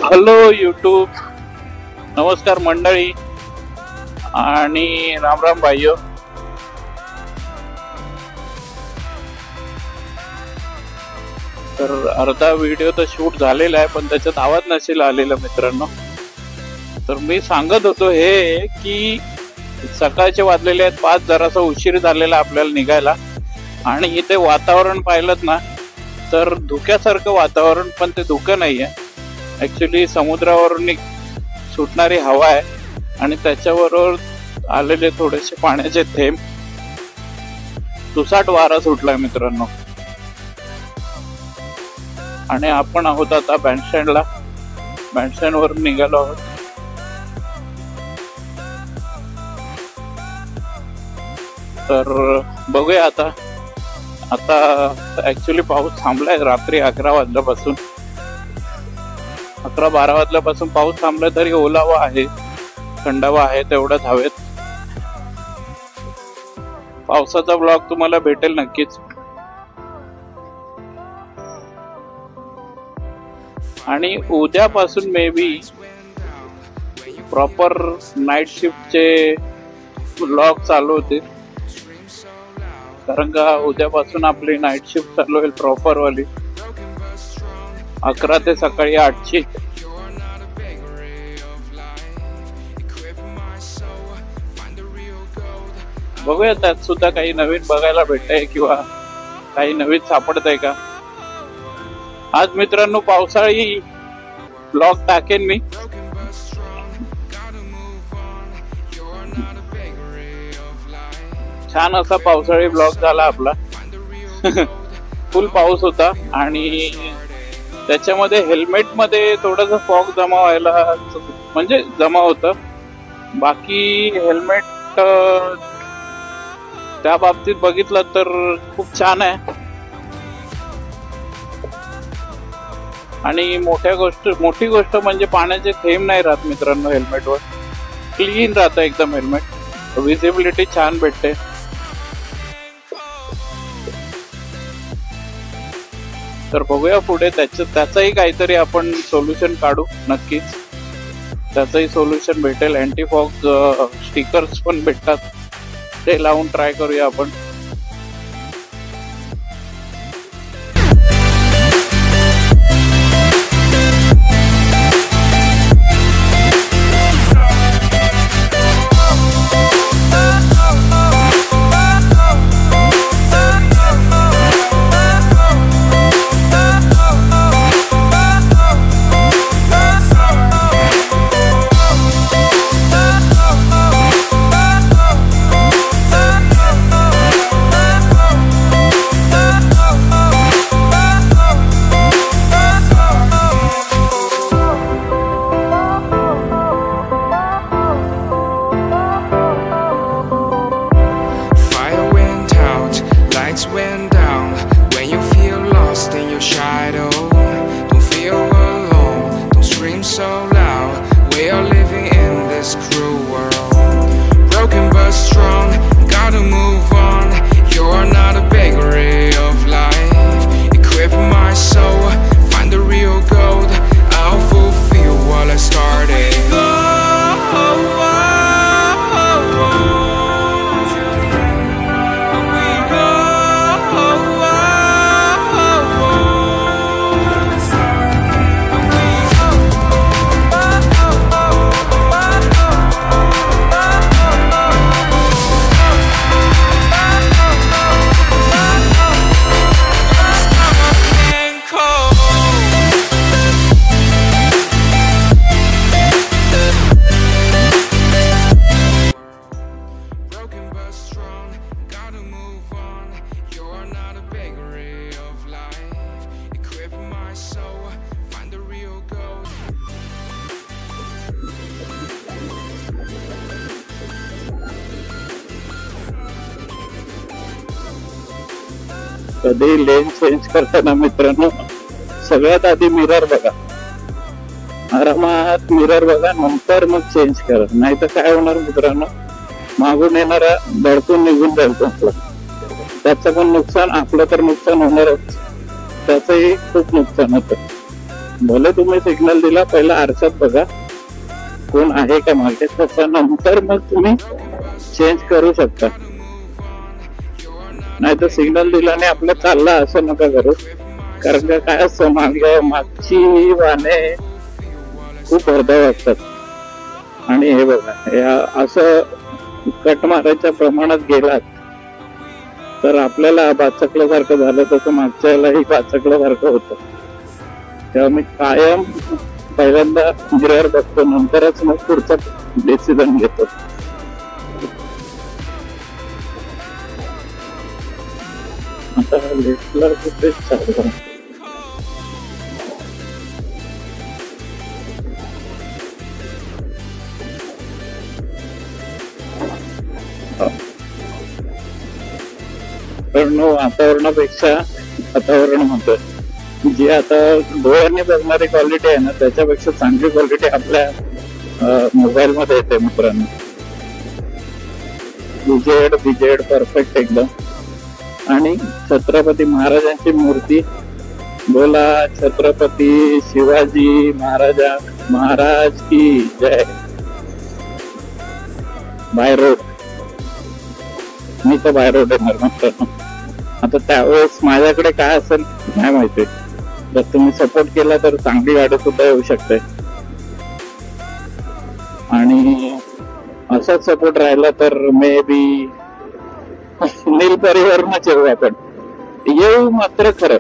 Hello YouTube, नमस्कार मंडळी आणि राम राम भाईयो. तर अर्धा व्हिडिओ तर शूट झालेला आहे, पण त्याच्यात आवाज नसेल आलेला मित्रांनो. तर मी सांगत होतो हे की सकाळचे वाजलेले आहेत 5, जरासा उशीर झालेला आपल्याला निघायला. आणि इथे वातावरण पाहिलं ना तर धुक्यासारखं वातावरण, पण ते धुकं नाही आहे. ऍक्च्युली समुद्रावरून सुटणारी हवा आहे आणि त्याच्याबरोबर आलेले थोडेसे पाण्याचे थेंब. तुसाट वारा सुटलाय मित्रांनो. आणि आपण आहोत आता बँडस्टँडला. बँडस्टँड वरून निघालो आहोत. तर बघूया आता. ऍक्च्युली पाऊस थांबलाय रात्री 11 वाजल्यापासून. 11-12 वाजल्यापासून पाऊस थांबला, तरी ओलावा आहे, थंडावा आहे तेवढ्याच हवेत. पावसाचा ब्लॉग तुम्हाला भेटेल नक्कीच. आणि उद्यापासून मे बी प्रॉपर नाईट शिफ्टचे ब्लॉग चालू होतील, कारण का उद्यापासून आपली नाईट शिफ्ट चालू होईल प्रॉपर वाली, 11 ते सकाळी 8ची. बघूया त्यात सुद्धा काही नवीन बघायला भेटतंय किंवा काही नवीन सापडतंय का. आज मित्रांनो पावसाळी ब्लॉग टाकेन मी. छान असा पावसाळी ब्लॉग झाला आपला. फुल पाऊस होता आणि त्याच्यामध्ये हेल्मेट मध्ये थोडंसं फॉग जमा व्हायला, म्हणजे जमा होतं. बाकी हेल्मेट त्या बाबतीत बघितलं तर खूप छान आहे. आणि मोठी गोष्ट म्हणजे पाण्याचे थेंब नाही राहत मित्रांनो हेल्मेटवर. क्लीन राहतं एकदम हेल्मेट. विजिबिलिटी छान भेटते. तर बघूया पुढे त्याचंही काहीतरी आपण सोल्युशन काढू नक्कीच. त्याचंही सोल्युशन भेटेल. अँटी फॉग स्टिकर्स पण भेटतात, ते लावून ट्राय करूया आपण. कधी लेन चेंज करताना मित्रांनो सगळ्यात आधी मिरर बघा. आरामात मिरर बघा, नंतर मग चेंज करा. नाही तर काय होणार मित्रांनो, मागून येणारा धडकून निघून जाईल तुमचं. त्याचं पण नुकसान, आपलं तर नुकसान होणारच, त्याचंही खूप नुकसान होतं. भले तुम्ही सिग्नल दिला, पहिला आरशात बघा कोण आहे का मागे, त्याच्यानंतर मग तुम्ही चेंज करू शकता. नाही तर सिग्नल दिल्याने आपलं चालला असं नका करू. कारण का काय असतं, मागची वाहने खूप अर्धव असतात. आणि हे बघा, असं कट मारायच्या प्रमाणात गेलात तर आपल्याला बाचकल्यासारखं झालं, तसं मागच्यालाही बाचकल्यासारखं होतं. तेव्हा मी कायम पहिल्यांदा मिरर बघतो, नंतरच मग पुढचा डिसिजन घेतो. आता लेफ्टला कुठे चालू, पण वातावरणापेक्षा वातावरण म्हणतोय, जी आता डोळ्यांनी बघणारी क्वालिटी आहे ना, त्याच्यापेक्षा चांगली क्वालिटी आपल्या मोबाईल मध्ये येते मित्रांनो. बिजेड परफेक्ट एकदम. आणि छत्रपती महाराजांची मूर्ती, बोला छत्रपती शिवाजी महाराज की जय. बाय रोड, मी तर बाय रोड येणार मित्रांनो. आता त्यावेळेस माझ्याकडे काय असेल नाही माहिती, जर तुम्ही सपोर्ट केला तर चांगली गाडी सुद्धा येऊ शकते. आणि असाच सपोर्ट राहिला तर मे बी नीलपरीवरच येऊ आपण, येऊ मात्र खरं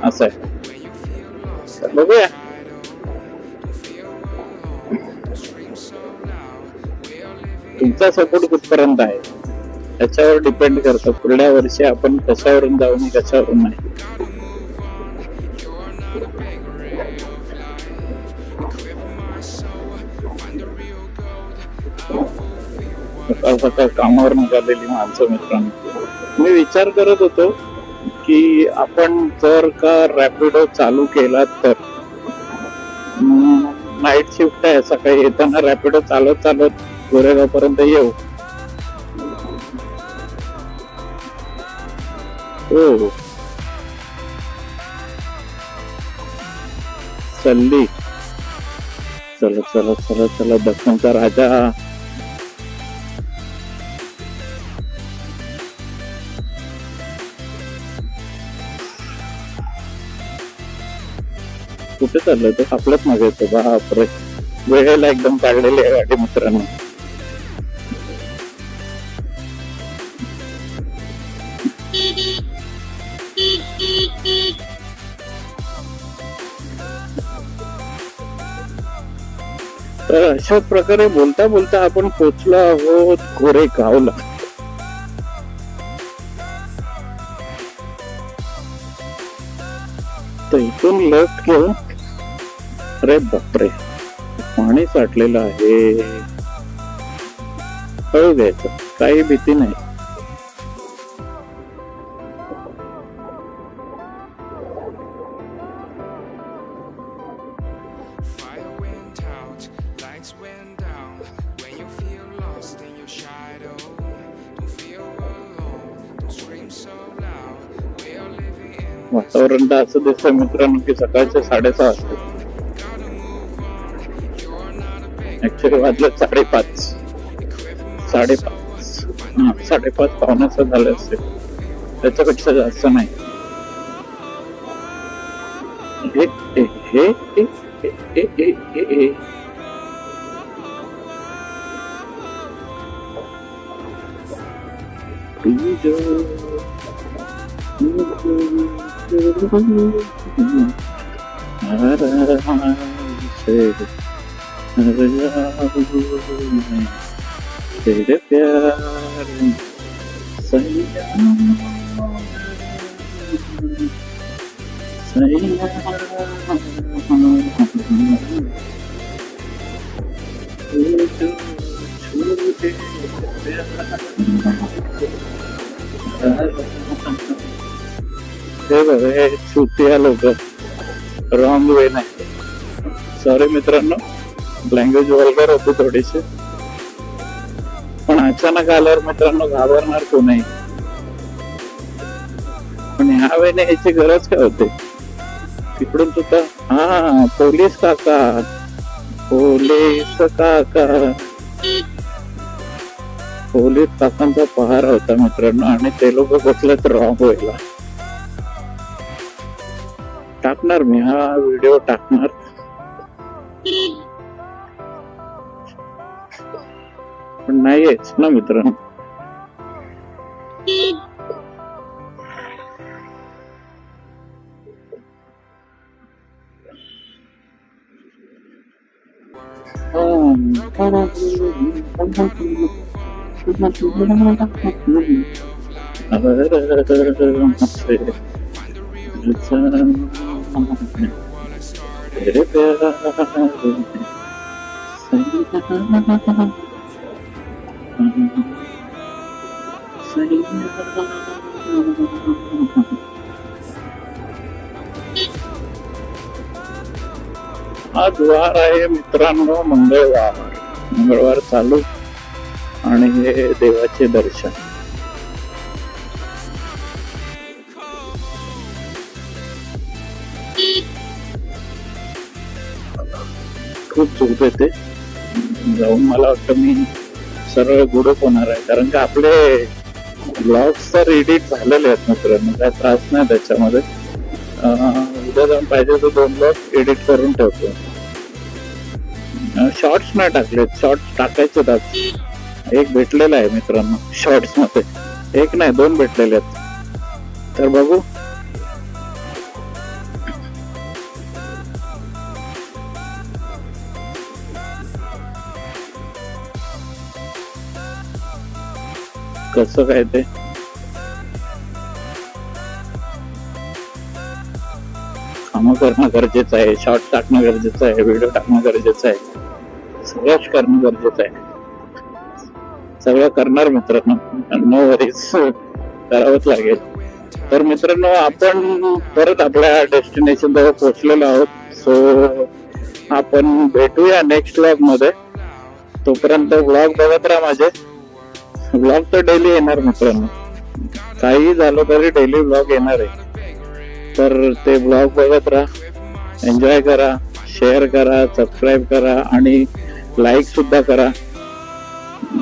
असं आहे. बघूया. तुमचा सपोर्ट कुठपर्यंत आहे त्याच्यावर डिपेंड करतं पुढल्या वर्षी आपण कशावरून जाऊ आणि कशावरून नाही. सकाळ सकाळ कामावर निघालेली माणसं मित्रांनो. मी विचार करत होतो की आपण जर का रॅपिडो चालू केला तर, नाईट शिफ्ट आहे, सकाळी येताना रॅपिडो चालत गोरेगाव पर्यंत येऊ. हो चल्ली, चला चला चला चला, दख्खनचा राजा. कुठे चाललंय ते आपल्याच मागे येतो. बापरे, वेळेला एकदम काढलेली आहे गाडी मित्रांनो. तर अशा प्रकारे बोलता बोलता आपण पोहोचलो आहोत गोरेगावला. तर इथून लेफ्ट घेऊन, अरे बापरे पाणी साठलेलं आहे, कळू द्यायचं, काही भीती नाही. वातावरण तर असं दिसतंय मित्रांनो की सकाळचे 6:30 वाजता. ऍक्च्युली वाजलं 5:30, 5:30 पावण्याचं झालं असेल, त्याच्यापेक्षा जास्त नाही. तेरे प्यार हे बघ, हे छुट्टी लोक रॉंग वे नाही. सॉरी मित्रांनो, लँग्वेज वल्गर होती थोडीशी, पण अचानक आल्यावर मित्रांनो घाबरणार कोणी. पण ह्या वेळेने याची गरज काय होते. तिकडून सुद्धा हा पोलीस काका, पोलीस काका, पोलीस काकांचा पहारा होता मित्रांनो. आणि ते लोक बसलेत रॉंग व्हायला. टाकणार मी हा व्हिडिओ टाकणार. पण नाहीच ना मित्रांनो. आज वार आहे मित्रांनो, मंगळवार चालू आणि हे देवाचे दर्शन. खूप झोप येते. जाऊन मला वाटतं मी सरळ गुडप होणार आहे, कारण का आपले ब्लॉग्स तर एडिट झालेले आहेत मित्रांनो, काय त्रास नाही त्याच्यामध्ये. उद्या जाऊन पाहिजे तर 2 ब्लॉग एडिट करून ठेवतो. शॉर्ट्स नाही टाकलेत, शॉर्ट्स टाकायचे. एक भेटलेला आहे मित्रांनो शॉर्ट्स मध्ये, 1 नाही 2 भेटलेले आहेत. तर बघू. कसं काय ते कामं करणं गरजेचं आहे, शॉर्ट टाकणं गरजेचं आहे, व्हिडिओ टाकणं गरजेचं आहे, सगळंच करणं गरजेचं आहे. सगळं करणार मित्रांनो, नो वरीज, करावंच लागेल. तर मित्रांनो आपण परत आपल्या डेस्टिनेशन जवळ पोहोचलेलो आहोत. सो आपण भेटूया नेक्स्ट व्लॉग मध्ये. तोपर्यंत व्लॉग बघत राहा माझे. व्लॉग तर डेली येणार मित्रांनो, काही झालं तरी डेली व्लॉग येणार आहे. तर ते ब्लॉग बघत राहा, एन्जॉय करा, शेअर करा, सबस्क्राईब करा आणि लाईक सुद्धा करा.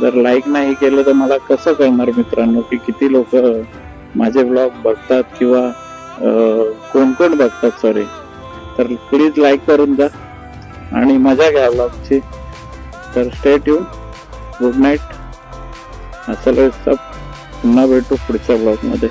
जर लाईक नाही केलं तर मला कसं कळणार मित्रांनो की किती लोक माझे ब्लॉग बघतात किंवा कोण कोण बघतात. सॉरी. तर प्लीज लाईक करून द्या आणि मजा घ्या ब्लॉगची. तर स्टे ट्यून. Good night. असं पुन्हा भेटू पुढच्या ब्लॉग मध्ये.